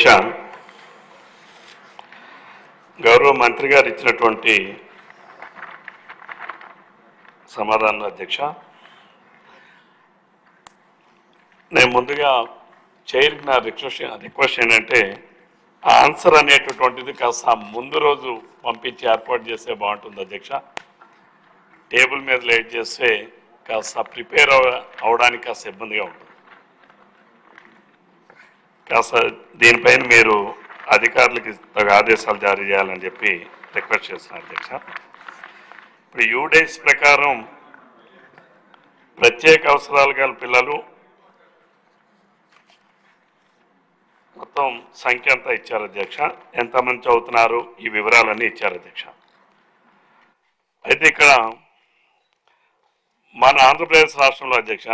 అధ్యక్ష, గౌరవ మంత్రి గారు ఇచ్చినటువంటి సమాధానం అధ్యక్ష, నేను ముందుగా చైర్కి నా రిక్వెస్ట్ ఏంటంటే ఆన్సర్ అనేటటువంటిది కాస్త ముందు రోజు పంపించి ఏర్పాటు చేస్తే బాగుంటుంది అధ్యక్ష. టేబుల్ మీద లేట్ చేస్తే కాస్త ప్రిపేర్ అవడానికి కాస్త ఇబ్బందిగా ఉంటుంది. కాస్త దీనిపైన మీరు అధికారులకి తగ్గ ఆదేశాలు జారీ చేయాలని చెప్పి రిక్వెస్ట్ చేస్తున్నాను అధ్యక్ష. ఇప్పుడు యూడేస్ ప్రకారం ప్రత్యేక అవసరాలు గల పిల్లలు మొత్తం సంఖ్య అంతా ఇచ్చారు అధ్యక్ష. ఎంతమంది చదువుతున్నారు ఈ వివరాలన్నీ ఇచ్చారు అధ్యక్ష. అయితే ఇక్కడ మన ఆంధ్రప్రదేశ్ రాష్ట్రంలో అధ్యక్ష,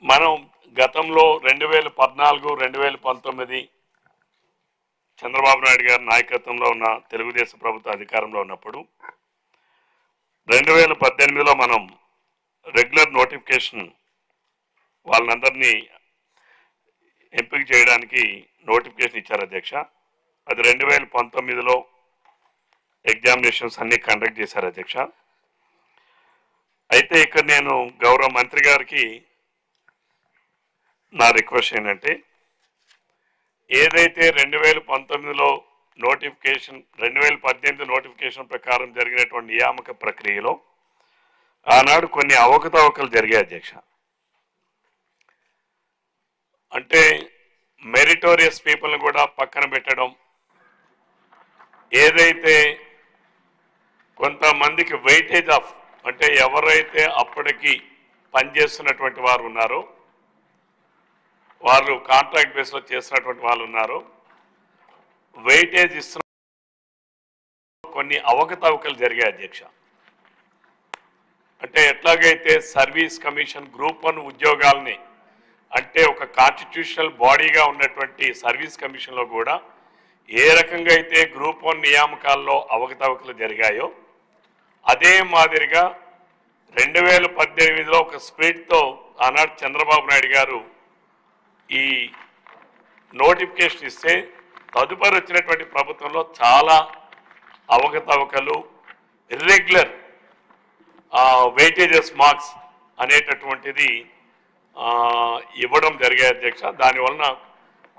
మనం గతంలో 2014, 2019 చంద్రబాబు నాయుడు గారి నాయకత్వంలో ఉన్న తెలుగుదేశం ప్రభుత్వ అధికారంలో ఉన్నప్పుడు 2018లో మనం రెగ్యులర్ నోటిఫికేషన్ వాళ్ళందరినీ ఎంపిక చేయడానికి నోటిఫికేషన్ ఇచ్చారు అధ్యక్ష. అది 2019లో ఎగ్జామినేషన్స్ అన్ని కండక్ట్ చేశారు అధ్యక్ష. అయితే ఇక్కడ నేను గౌరవ మంత్రి గారికి నా రిక్వెస్ట్ ఏంటంటే, ఏదైతే 2019లో నోటిఫికేషన్ 2018 నోటిఫికేషన్ ప్రకారం జరిగినటువంటి నియామక ప్రక్రియలో ఆనాడు కొన్ని అవకతవకలు జరిగాయి అధ్యక్ష. అంటే మెరిటోరియస్ పీపుల్ని కూడా పక్కన పెట్టడం, ఏదైతే కొంతమందికి వెయిటేజ్ ఆఫ్ అంటే ఎవరైతే అప్పటికి పనిచేస్తున్నటువంటి వారు ఉన్నారో, వాళ్ళు కాంట్రాక్ట్ బేస్లో చేస్తున్నటువంటి వాళ్ళు ఉన్నారు, వెయిటేజ్ ఇస్తున్న కొన్ని అవకతవకలు జరిగాయి అధ్యక్ష. అంటే ఎట్లాగైతే సర్వీస్ కమిషన్ గ్రూప్ 1 ఉద్యోగాల్ని, అంటే ఒక కాన్స్టిట్యూషనల్ బాడీగా ఉన్నటువంటి సర్వీస్ కమిషన్లో కూడా ఏ రకంగా అయితే గ్రూప్ 1 నియామకాల్లో అవకతవకలు జరిగాయో, అదే మాదిరిగా 2018లో ఒక స్పిరిట్తో ఆనాడు చంద్రబాబు నాయుడు గారు ఈ నోటిఫికేషన్ ఇస్తే తదుపరి వచ్చినటువంటి ప్రభుత్వంలో చాలా అవకతవకలు, ఇర్రెగ్యులర్ వెయిటేజెస్ మార్క్స్ అనేటటువంటిది ఇవ్వడం జరిగాయి అధ్యక్ష. దానివలన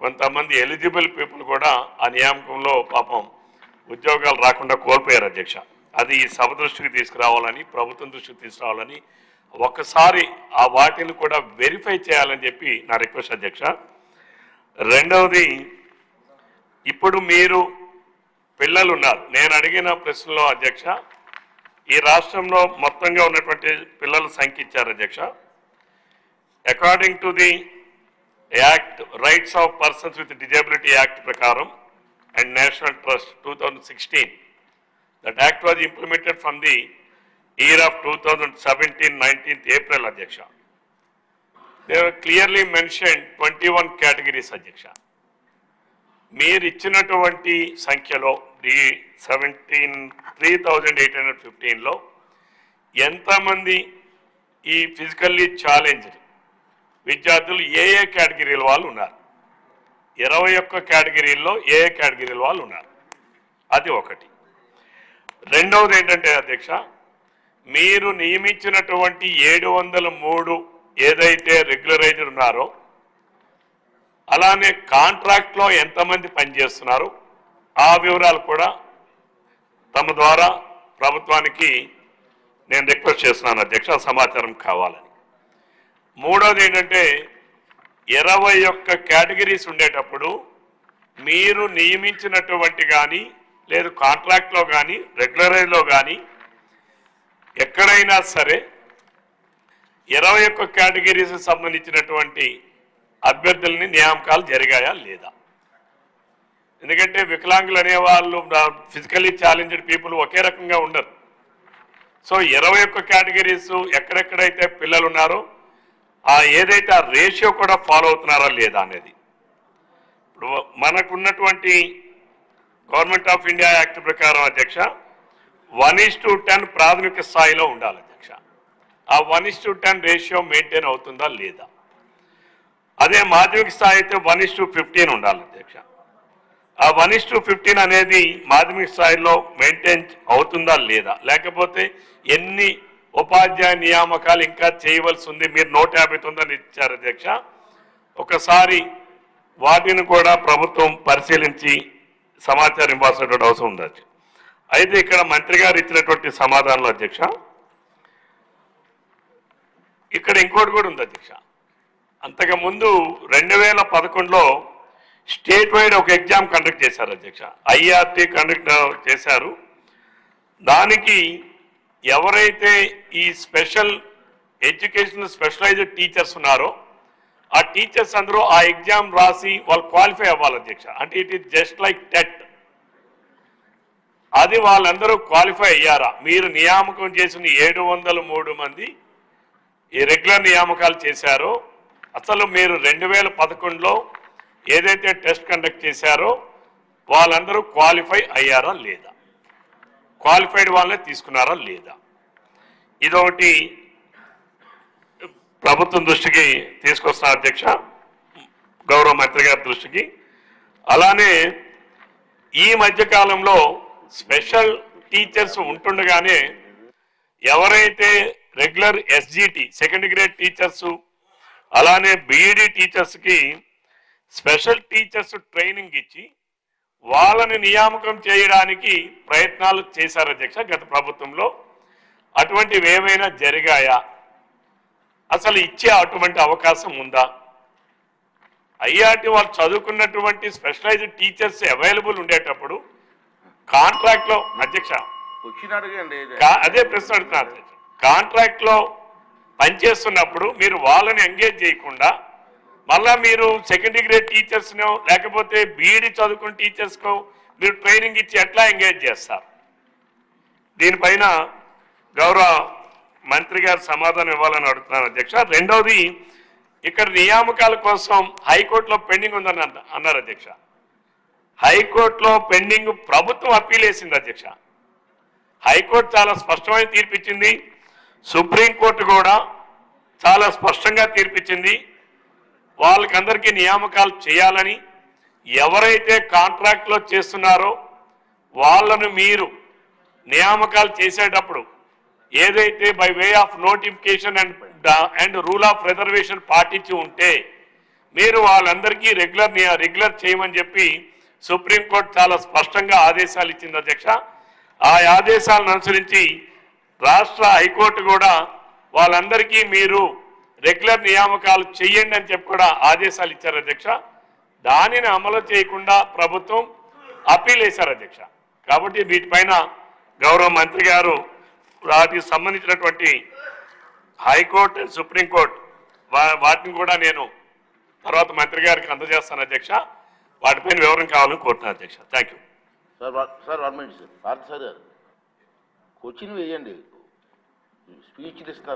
కొంతమంది ఎలిజిబుల్ పీపుల్ కూడా ఆ నియామకంలో పాపం ఉద్యోగాలు రాకుండా కోల్పోయారు అధ్యక్ష. అది ఈ సభ దృష్టికి తీసుకురావాలని, ప్రభుత్వం దృష్టికి తీసుకురావాలని, ఒక్కసారి ఆ వాటిని కూడా వెరిఫై చేయాలని చెప్పి నా రిక్వెస్ట్ అధ్యక్ష. రెండవది, ఇప్పుడు మీరు పిల్లలు ఉన్నారు. నేను అడిగిన ప్రశ్నలో అధ్యక్ష, ఈ రాష్ట్రంలో మొత్తంగా ఉన్నటువంటి పిల్లల సంఖ్య ఇచ్చారు అధ్యక్ష. According to the act, rights of persons with disability act ప్రకారం and national trust 2016, that act was implemented from the year of 2017, 19th April అధ్యక్ష. They were clearly mentioned 21 categories అధ్యక్ష. మీరు ఇచ్చినటువంటి సంఖ్యలో ది 3,815లో ఎంతమంది ఈ ఫిజికల్లీ ఛాలెంజ్డ్ విద్యార్థులు ఏ కేటగిరీల వాళ్ళు ఉన్నారు? 21 కేటగిరీల్లో ఏ కేటగిరీల వాళ్ళు ఉన్నారు? అది ఒకటి. రెండవది ఏంటంటే అధ్యక్ష, మీరు నియమించినటువంటి 703 ఏదైతే రెగ్యులరైజ్డ్ ఉన్నారో, అలానే కాంట్రాక్ట్లో ఎంతమంది పనిచేస్తున్నారు ఆ వివరాలు కూడా తమ ద్వారా ప్రభుత్వానికి నేను రిక్వెస్ట్ చేస్తున్నాను అధ్యక్ష, సమాచారం కావాలని. మూడవది ఏంటంటే, 21 కేటగిరీస్ ఉండేటప్పుడు మీరు నియమించినటువంటి కానీ లేదు కాంట్రాక్ట్లో కానీ రెగ్యులరైజ్లో కానీ ఎక్కడైనా సరే 21 కేటగిరీస్కి సంబంధించినటువంటి అభ్యర్థులని నియామకాలు జరిగాయా లేదా? ఎందుకంటే వికలాంగులు అనేవాళ్ళు, ఫిజికల్లీ ఛాలెంజ్డ్ పీపుల్ ఒకే రకంగా ఉండరు. సో 21 కేటగిరీస్ ఎక్కడెక్కడైతే పిల్లలు ఉన్నారో ఏదైతే ఆ రేషియో కూడా ఫాలో అవుతున్నారా లేదా అనేది. ఇప్పుడు మనకున్నటువంటి గవర్నమెంట్ ఆఫ్ ఇండియా యాక్ట్ ప్రకారం అధ్యక్ష 1:10 ప్రాథమిక స్థాయిలో ఉండాలి అధ్యక్ష. ఆ 1:10 రేషియో మెయింటైన్ అవుతుందా లేదా? అదే మాధ్యమిక స్థాయి అయితే 1:15 ఉండాలి అధ్యక్ష. ఆ 1:15 అనేది మాధ్యమిక స్థాయిలో మెయింటైన్ అవుతుందా లేదా, లేకపోతే ఎన్ని ఉపాధ్యాయ నియామకాలు ఇంకా చేయవలసి ఉంది, మీరు 159 ఇచ్చారు అధ్యక్ష. ఒకసారి వాటిని కూడా ప్రభుత్వం పరిశీలించి సమాచారం ఇవ్వాల్సినటువంటి అవసరం ఉంది. అయితే ఇక్కడ మంత్రి గారు ఇచ్చినటువంటి సమాధానంలో అధ్యక్ష, ఇక్కడ ఇంకోటి కూడా ఉంది అధ్యక్ష. అంతకుముందు 2011లో స్టేట్ వైడ్ ఒక ఎగ్జామ్ కండక్ట్ చేశారు అధ్యక్ష. ఐఆర్టీ కండక్ట్ చేశారు. దానికి ఎవరైతే ఈ స్పెషల్ ఎడ్యుకేషన్ స్పెషలైజ్డ్ టీచర్స్ ఉన్నారో ఆ టీచర్స్ అందరూ ఆ ఎగ్జామ్ రాసి వాళ్ళు క్వాలిఫై అవ్వాలి అధ్యక్ష. అంటే it is just like TET. అది వాళ్ళందరూ క్వాలిఫై అయ్యారా? మీరు నియామకం చేసిన 703 మంది ఈ రెగ్యులర్ నియామకాలు చేశారో, అసలు మీరు 2011లో ఏదైతే టెస్ట్ కండక్ట్ చేశారో వాళ్ళందరూ క్వాలిఫై అయ్యారా లేదా, క్వాలిఫైడ్ వాళ్ళనే తీసుకున్నారా లేదా, ఇదొకటి ప్రభుత్వం దృష్టికి తీసుకొస్తున్న అధ్యక్ష, గౌరవ మంత్రి గారి దృష్టికి. అలానే ఈ మధ్యకాలంలో స్పెషల్ టీచర్స్ ఉంటుండగానే ఎవరైతే regular SGT second grade teachers అలానే బీఈడి టీచర్స్కి స్పెషల్ టీచర్స్ ట్రైనింగ్ ఇచ్చి వాళ్ళని నియామకం చేయడానికి ప్రయత్నాలు చేశారు అధ్యక్ష గత ప్రభుత్వంలో. అటువంటివి ఏమైనా జరిగాయా? అసలు ఇచ్చే అటువంటి అవకాశం ఉందా? ఐఆర్టీ వాళ్ళు చదువుకున్నటువంటి స్పెషలైజ్డ్ టీచర్స్ అవైలబుల్ ఉండేటప్పుడు కాంట్రాక్ట్లో అధ్యక్ష అదే ప్రశ్న అడుగుతున్నారు అధ్యక్ష. కాంట్రాక్ట్లో పనిచేస్తున్నప్పుడు మీరు వాళ్ళని ఎంగేజ్ చేయకుండా మళ్ళా మీరు సెకండ్ గ్రేడ్ టీచర్స్నో లేకపోతే బీఈడి చదువుకున్న టీచర్స్కో మీరు ట్రైనింగ్ ఇచ్చి ఎట్లా ఎంగేజ్ చేస్తారు? దీనిపైన గౌరవ మంత్రి గారు సమాధానం ఇవ్వాలని అడుగుతున్నాను అధ్యక్ష. రెండవది, ఇక్కడ నియామకాల కోసం హైకోర్టులో పెండింగ్ ఉందని అన్నారు అధ్యక్ష. హైకోర్టులో పెండింగ్ ప్రభుత్వం అప్పీల్ వేసింది అధ్యక్ష. హైకోర్టు చాలా స్పష్టమైన తీర్పిచ్చింది, సుప్రీంకోర్టు కూడా చాలా స్పష్టంగా తీర్పిచ్చింది. వాళ్ళకందరికీ నియామకాలు చేయాలని, ఎవరైతే కాంట్రాక్ట్లో చేస్తున్నారో వాళ్ళను మీరు నియామకాలు చేసేటప్పుడు ఏదైతే by way of notification and rule of reservation పాటించి ఉంటే మీరు వాళ్ళందరికీ రెగ్యులర్ చేయమని చెప్పి సుప్రీంకోర్టు చాలా స్పష్టంగా ఆదేశాలు ఇచ్చింది అధ్యక్ష. ఆ ఆదేశాలను అనుసరించి రాష్ట్ర హైకోర్టు కూడా వాళ్ళందరికీ మీరు రెగ్యులర్ నియామకాలు చేయండి అని చెప్పి కూడా ఆదేశాలు ఇచ్చారు అధ్యక్ష. దానిని అమలు చేయకుండా ప్రభుత్వం అప్పీల్ వేశారు అధ్యక్ష. కాబట్టి వీటిపైన గౌరవ మంత్రి గారు వాటికి సంబంధించినటువంటి హైకోర్టు అండ్ సుప్రీంకోర్టు వాటిని కూడా నేను తర్వాత మంత్రి గారికి అందజేస్తాను అధ్యక్ష. వాటిపైన వివరం కావాలని కోరుతున్నాను అధ్యక్ష. Thank you sir. 1 minute sir. Sir coaching వేయండి, స్పీచ్లు ఇస్తున్నారు.